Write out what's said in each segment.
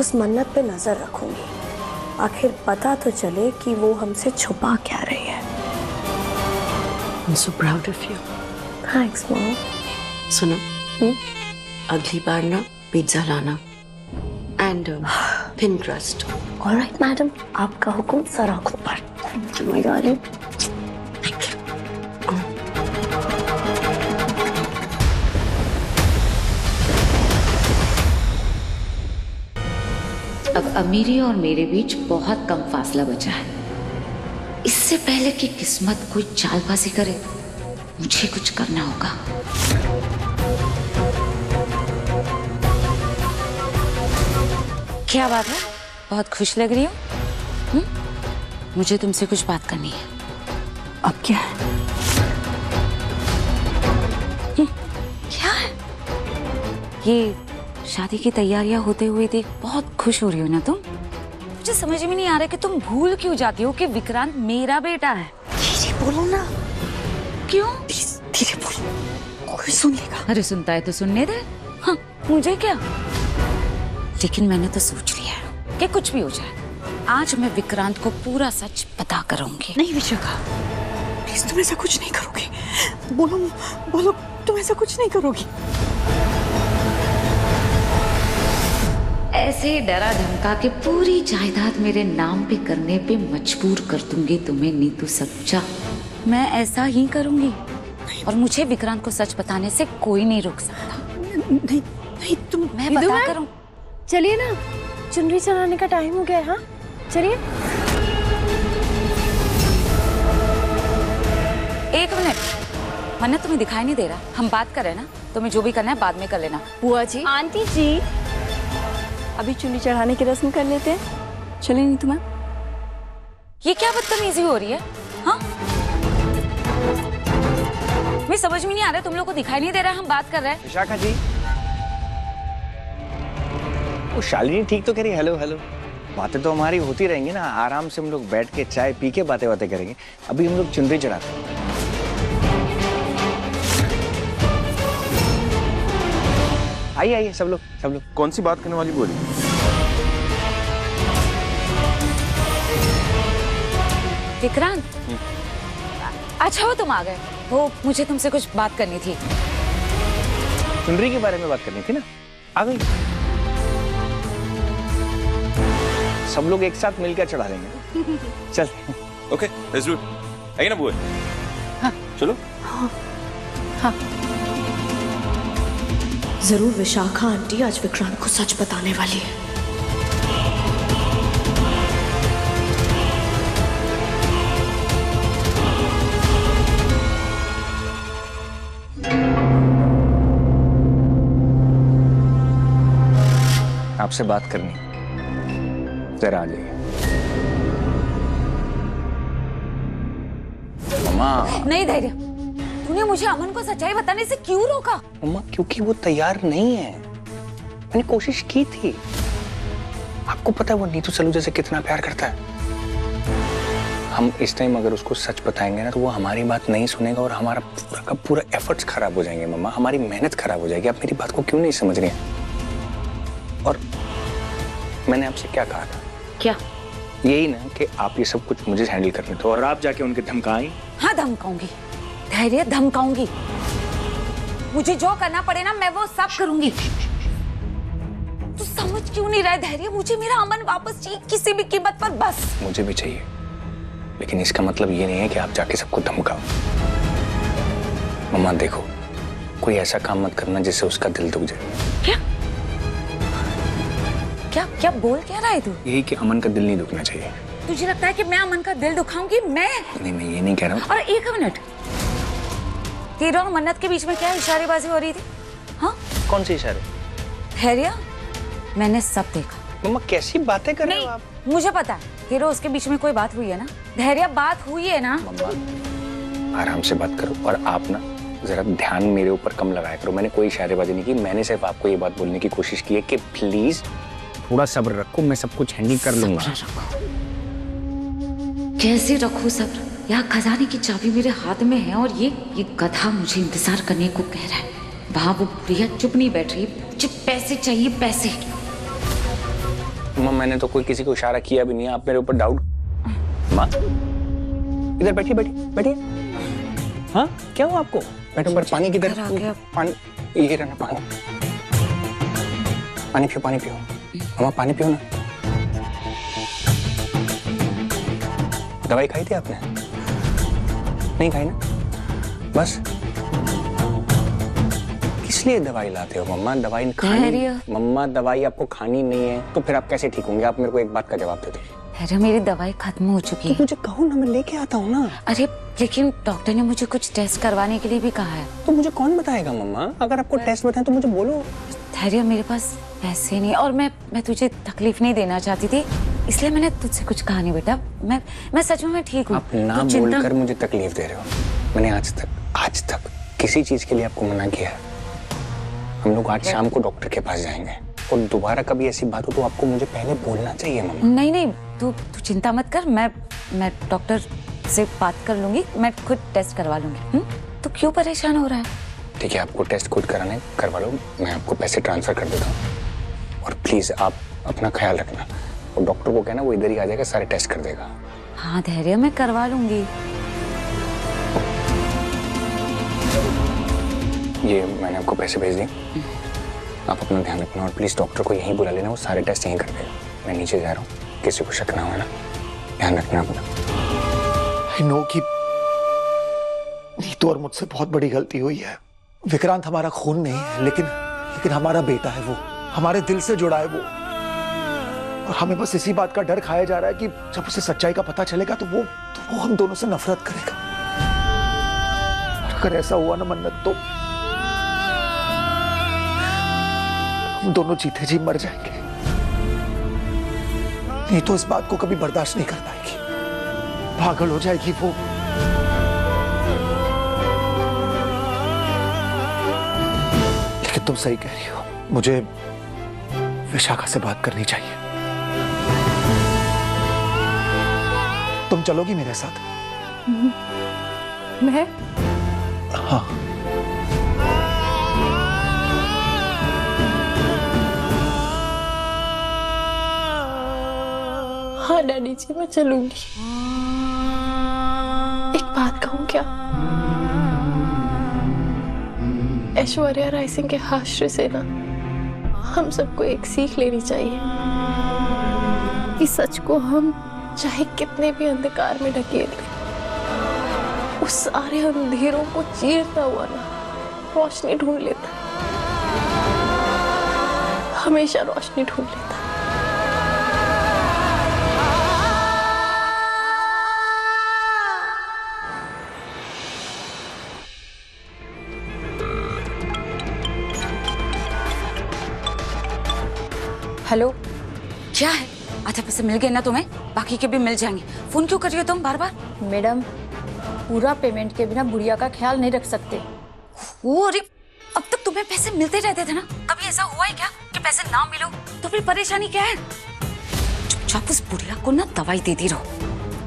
उस मन्नत पे नजर रखूंगी, आखिर पता तो चले कि वो हमसे छुपा क्या रही है। I'm so proud of you. Thanks, Mom. सुनो, अगली बार ना पिज्जा लाना and thin crust. All right, madam. आपका हुक्म सर आंखों पर। Thank you, my darling. अब अमीरी और मेरे बीच बहुत कम फासला बचा है। इससे पहले कि किस्मत कोई चालबाजी करे, मुझे कुछ करना होगा। क्या बात है, बहुत खुश लग रही हो? मुझे तुमसे कुछ बात करनी है। अब क्या है? क्या है? ये शादी की तैयारियां होते हुए देख बहुत खुश हो रही हो ना तुम? मुझे समझ में नहीं आ रहा कि तुम भूल क्यों जाती हो कि विक्रांत मेरा बेटा है। धीरे बोलो ना। क्यों? धीरे बोलो, कोई सुन लेगा। अरे सुनता है तो सुनने दे। हाँ, मुझे क्या? लेकिन मैंने तो सोच लिया है कि कुछ भी हो जाए, आज मैं विक्रांत को पूरा सच पता करूंगी। नहीं विशाखा, प्लीज तुम ऐसा कुछ नहीं करोगी। बोलो बोलो, तुम ऐसा कुछ नहीं करोगी। ऐसे डरा धमका के पूरी जायदाद मेरे नाम पे करने पे मजबूर कर दूंगी तुम्हें नीतू सच्चा। मैं ऐसा ही करूंगी और मुझे विक्रांत को सच बताने से कोई नहीं रोक सकता। नहीं नहीं, तुम मैं बता करूं। चलिए ना, चुनरी चढ़ाने का टाइम हो गया है। हाँ चलिए। एक मिनट, मन्नत तुम्हें दिखाई नहीं दे रहा? हम बात कर रहे हैं ना, तुम्हें जो भी करना है बाद में कर लेना। बुआ जी, आंटी जी, अभी चुनरी चढ़ाने की रस्म कर लेते हैं। चलिए नहीं तुम्हें। ये क्या बदतमीजी हो रही है? हाँ, मैं समझ में नहीं आ रहा, तुम लोग को दिखाई नहीं दे रहा हम बात कर रहे हैं। विशाखा जी, वो शालिनी ठीक तो कह रही। हेलो हेलो, बातें तो हमारी होती रहेंगी ना, आराम से हम लोग बैठ के चाय पी के बातें करेंगे। अभी हम लोग चुनरी चढ़ाते हैं। आइए आइए सब लोग। कौन सी बात करने वाली बोली? विक्रांत, अच्छा हो तुम आ गए। वो मुझे तुमसे कुछ बात करनी थी। चुनरी के बारे में बात करनी थी ना, आ गई। सब लोग एक साथ मिलकर चढ़ा लेंगे। चल। Okay, let's do it. आइए ना बुआ। हाँ चलो। हाँ, जरूर विशाखा आंटी आज विक्रांत को सच बताने वाली है। आपसे बात करनी, जरा आ जाइए। मम्मा। नहीं धैर्य, तूने मुझे अमन को सच्चाई बताने से क्यों रोका? मम्मा, क्योंकि वो तैयार नहीं है। मैंने कोशिश की थी। आपको पता है वो नीतू सलूजा से कितना प्यार करता है। हम इस टाइम अगर उसको सच बताएंगे ना तो वो हमारी बात नहीं सुनेगा और हमारा पूरा का पूरा एफर्ट्स खराब हो जाएंगे। मम्मा, हमारी मेहनत खराब हो जाएगी। आप मेरी बात को क्यों नहीं समझ रही हैं? और मैंने आपसे क्या कहा था? क्या? यही ना कि आप ये सब कुछ मुझे हैंडल करने दो और आप जाके उनके धमकाएं। हाँ धमकाऊंगी, धैर्य धमकाऊंगी। मुझे जो करना पड़े ना मैं वो सब करूंगी। तू समझ क्यों नहीं रहा है धैर्य? मुझे मेरा अमन वापस चाहिए किसी भी कीमत पर, बस। मुझे भी चाहिए, लेकिन इसका मतलब ये नहीं है कि आप जाके सबको धमकाओ। मम्मा देखो, कोई ऐसा काम मत करना जिससे उसका दिल दुख जाए। क्या क्या क्या बोल क्या रहा है तू? यही कि अमन का दिल नहीं दुखना चाहिए। तुझे लगता है कि मैं अमन का दिल दुखाऊंगी? मैं नहीं, ये नहीं कह रहा हूँ। और एक मिनट, तेरा और मन्नत के बीच में क्या इशारेबाजी हो रही थी? हाँ, कौन से इशारे? धैर्य, मैंने सब देखा। मम्मा कैसी बातें कर रहे हो नहीं, आप? मुझे पता है तेरे उसके बीच में कोई बात हुई है ना। धैर्य, बात हुई है ना? मम्मा आराम से बात करो और आप ना जरा ध्यान मेरे ऊपर कम लगाया करो। मैंने कोई इशारेबाजी नहीं की। मैंने सिर्फ आपको ये बात बोलने की कोशिश की है कि प्लीज थोड़ा सब्र रखो, मैं सब कुछ हैंडल कर लूंगा। कैसे रखो सब्र? यहाँ खजाने की चाबी मेरे हाथ में है और ये गधा मुझे इंतजार करने को कह रहा है। वहां वो बुढ़िया चुप नहीं बैठ रही, मुझे पैसे चाहिए, पैसे। माँ मैंने तो कोई किसी को इशारा किया भी नहीं है, आप मेरे ऊपर डाउट। माँ इधर बैठिए बैठिए बैठिए। हाँ क्या हुआ आपको? बैठो पर पानी किधर? पानी ये रहना, पानी पानी पियो, पानी पियो मामा, पानी पियो ना। दवाई खाई थी आपने? नहीं खाई ना? बस किस लिए दवाई लाते हो मम्मा? दवाई खानी, मम्मा दवाई आपको खानी नहीं है तो फिर आप कैसे ठीक होंगे? आप मेरे को एक बात का जवाब दे दो। अरे मेरी दवाई खत्म हो चुकी है। तो मुझे कहो ना, मैं लेके आता हूँ ना। अरे लेकिन डॉक्टर ने मुझे कुछ टेस्ट करवाने के लिए भी कहा है। तो मुझे कौन बताएगा मम्मा? अगर आपको टेस्ट बताएं तो मुझे बोलो। धैर्य मेरे पास पैसे नहीं और मैं तुझे तकलीफ नहीं देना चाहती थी, इसलिए मैंने तुझसे कुछ कहा नहीं बेटा। मैं सच में मैं ठीक हूँ। आप ना बोलकर मुझे तकलीफ दे रहे हो। मैंने आज तक किसी चीज के लिए आपको मना किया है? हम लोग आज शाम को डॉक्टर के पास जाएंगे और दोबारा कभी ऐसी बात हो तो आपको मुझे पहले बोलना चाहिए मम्मा। नहीं तू चिंता मत कर, मैं डॉक्टर से बात कर लूंगी, मैं खुद टेस्ट करवा लूंगी। तो क्यों परेशान हो रहा है? ठीक है, आपको टेस्ट खुद करवा लो, मैं आपको पैसे ट्रांसफर कर देता हूँ। और प्लीज आप अपना ख्याल रखना और डॉक्टर को कहना वो इधर ही आ जाएगा, सारे टेस्ट कर देगा। हाँ धैर्य, मैं करवा लूंगी। ये मैंने आपको पैसे भेज दिए, आप अपना ध्यान रखना और प्लीज डॉक्टर को यहीं बुला लेना, वो सारे टेस्ट यहीं कर देगा। मैं नीचे जा रहा हूँ, किसी को शक ना हो ना, ध्यान रखना अपना। I know कि नीतू और मुझसे बहुत बड़ी गलती हुई है। विक्रांत हमारा खून नहीं है, लेकिन हमारा बेटा है, वो हमारे दिल से जुड़ा है वो। और हमें बस इसी बात का डर खाया जा रहा है कि जब उसे सच्चाई का पता चलेगा तो वो हम दोनों से नफरत करेगा। और अगर ऐसा हुआ ना मन्नत, तो हम दोनों जीते जी मर जाएंगे। नहीं तो इस बात को कभी बर्दाश्त नहीं कर पाएगी, पागल हो जाएगी वो। लेकिन तुम सही कह रही हो, मुझे विशाखा से बात करनी चाहिए। तुम चलोगी मेरे साथ? मैं? हाँ। हाँ डैडी जी, मैं चलूंगी। एक बात कहूँ क्या? ऐश्वर्या राय सिंह के हाशिए से ना हम सबको एक सीख लेनी चाहिए कि सच को हम चाहे कितने भी अंधकार में ढकेल लें, उस सारे अंधेरों को चीरता हुआ ना रोशनी ढूंढ लेता, हमेशा रोशनी ढूंढ लेता। हेलो, क्या है? आधे पैसे मिल गए ना तुम्हें? बाकी के भी मिल जाएंगे। फोन क्यों कर रही हो तुम बार बार? मैडम, पूरा पेमेंट के बिना बुढ़िया का ख्याल नहीं रख सकते। अरे अब तक तुम्हें पैसे मिलते रहते थे ना, कभी ऐसा हुआ है क्या कि पैसे ना मिलो? तो फिर परेशानी क्या है? चुपचाप उस बुढ़िया को ना दवाई देती रहो,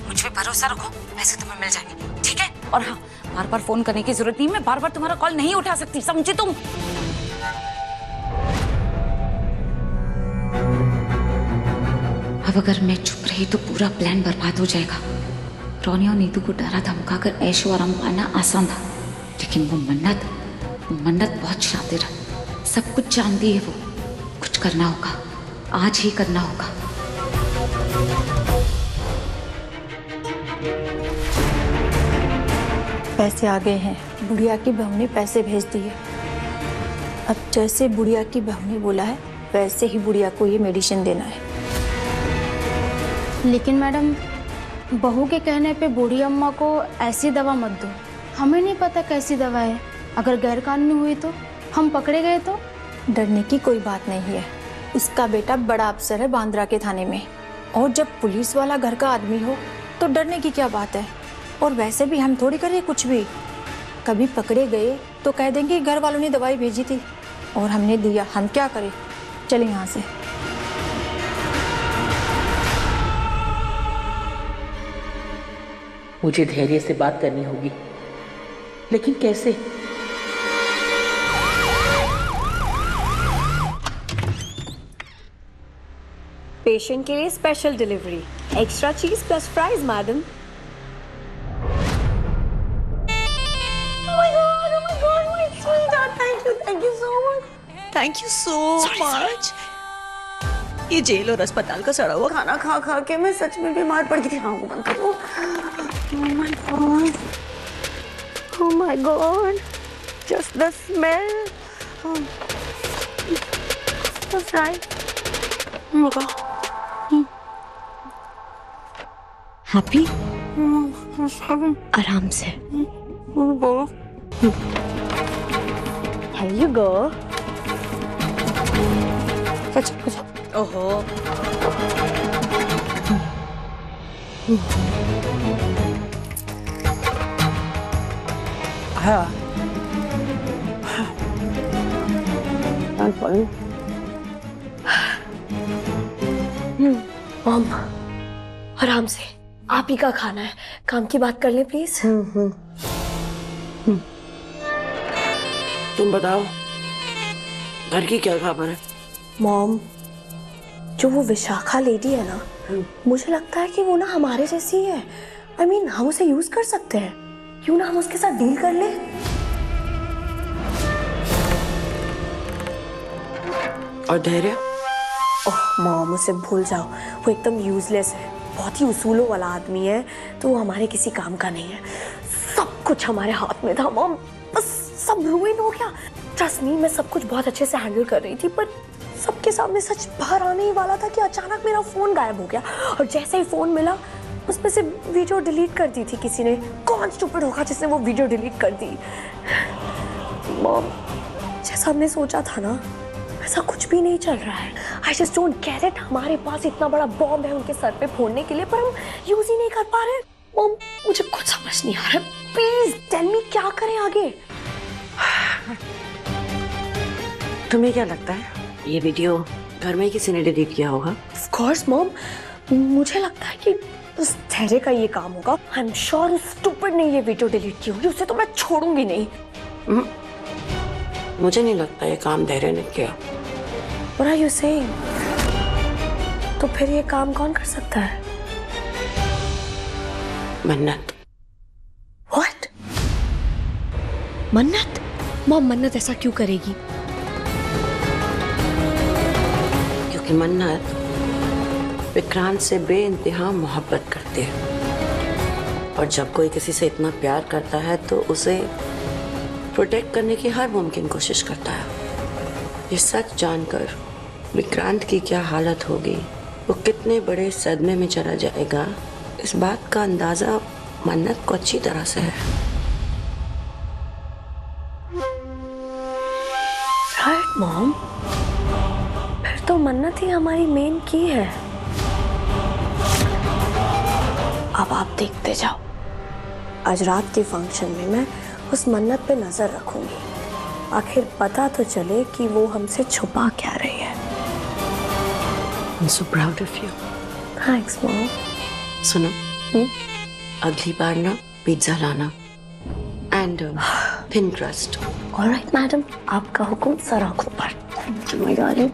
मुझ पे भरोसा रखो, पैसे तुम्हें मिल जाएंगे, ठीक है? और हाँ, बार बार फोन करने की जरूरत नहीं, मैं बार बार तुम्हारा कॉल नहीं उठा सकती, समझे तुम? अब अगर मैं चुप रही तो पूरा प्लान बर्बाद हो जाएगा। रोनिया और नीतू को डरा धमका कर ऐशो आराम पाना आसान था, लेकिन वो मन्नत बहुत शातिर है, सब कुछ जानती है वो। कुछ करना होगा, आज ही करना होगा। पैसे आ गए हैं, बुढ़िया की बहू ने पैसे भेज दिए। अब जैसे बुढ़िया की बहू ने बोला है वैसे ही बुढ़िया को ये मेडिसिन देना है। लेकिन मैडम, बहू के कहने पे बूढ़ी अम्मा को ऐसी दवा मत दो। हमें नहीं पता कैसी दवा है, अगर गैरकानूनी हुई तो, हम पकड़े गए तो? डरने की कोई बात नहीं है, उसका बेटा बड़ा अफसर है बांद्रा के थाने में, और जब पुलिस वाला घर का आदमी हो तो डरने की क्या बात है। और वैसे भी हम थोड़ी करें कुछ भी, कभी पकड़े गए तो कह देंगे घर वालों ने दवाई भेजी थी और हमने दिया, हम क्या करें। चले यहाँ से। मुझे धैर्य से बात करनी होगी, लेकिन कैसे? पेशेंट के लिए स्पेशल डिलीवरी, एक्स्ट्रा चीज plus fries madam. Thank you so much. ये जेल और अस्पताल का सड़ा हुआ खाना खा खा के मैं सच में बीमार पड़ गई थी। हाँ, बंद करो। Oh my god, just the smell. That's right. Happy? आराम से। Here you go. ओहो, मॉम, आराम से। आप ही का खाना है, काम की बात कर ले प्लीज। तुम बताओ, घर की क्या खबर है? मॉम, जो वो विशाखा लेडी है ना, मुझे लगता है कि वो ना हमारे जैसी ही है। I mean, हम उसे यूज कर सकते हैं। क्यों ना हम उसके साथ डील कर ले? और धैर्य? ओह मॉम, उसे भूल जाओ। वो एकदम यूजलेस है, बहुत ही उसूलों वाला आदमी है, तो वो हमारे किसी काम का नहीं है। सब कुछ हमारे हाथ में था मॉम, बस सब रुइन हो गया। ट्रस्ट मी, मैं सब कुछ बहुत अच्छे से हैंडल कर रही थी, पर सबके सामने सच बाहर आने ही वाला था कि अचानक मेरा फोन गायब हो गया। और जैसे ही फोन मिला, उसमें से वीडियो डिलीट कर दी थी किसी ने। कौन स्टूपिड होगा जिसने वो वीडियो डिलीट कर दी? मॉम, जैसा हमने सोचा था ना, ऐसा कुछ भी नहीं चल रहा है। I just don't get it. हमारे पास इतना बड़ा बॉम्ब है उनके सर पे फोड़ने के लिए, पर हम यूज ही नहीं कर पा रहे। मॉम, मुझे कुछ समझ नहीं आ रहा। प्लीज टेल मी, क्या करें आगे? तुम्हें क्या लगता है ये वीडियो घर में किसी ने डिलीट किया होगा? ऑफ कोर्स मॉम, मुझे लगता है कि उस धैर्य का ये काम होगा। आई एम श्योर उस स्टूपिड ने ये वीडियो डिलीट की होगी। उसे तो मैं छोड़ूंगी नहीं। मुझे नहीं लगता ये काम धैर्य ने किया। What are you saying? तो फिर ये काम कौन कर सकता है? मन्नत। What? मन्नत? मॉम, मन्नत ऐसा क्यों करेगी? क्योंकि मन्नत विक्रांत से बेइंतहा मोहब्बत करती है, और जब कोई किसी से इतना प्यार करता है तो उसे प्रोटेक्ट करने की हर मुमकिन कोशिश करता है। ये सच जानकर विक्रांत की क्या हालत होगी, वो कितने बड़े सदमे में चला जाएगा, इस बात का अंदाजा मन्नत को अच्छी तरह से है। राइट मॉम, फिर तो मन्नत ही हमारी मेन की है। अब आप देखते जाओ, आज रात के फंक्शन में मैं उस मन्नत पे नजर रखूंगी। आखिर पता तो चले कि वो हमसे छुपा क्या रही है। I'm so proud of you. Thanks mom. सुनो, अगली बार ना पिज्जा लाना and thin crust. Alright madam, आपका हुक्म सर आंखों पर। My darling.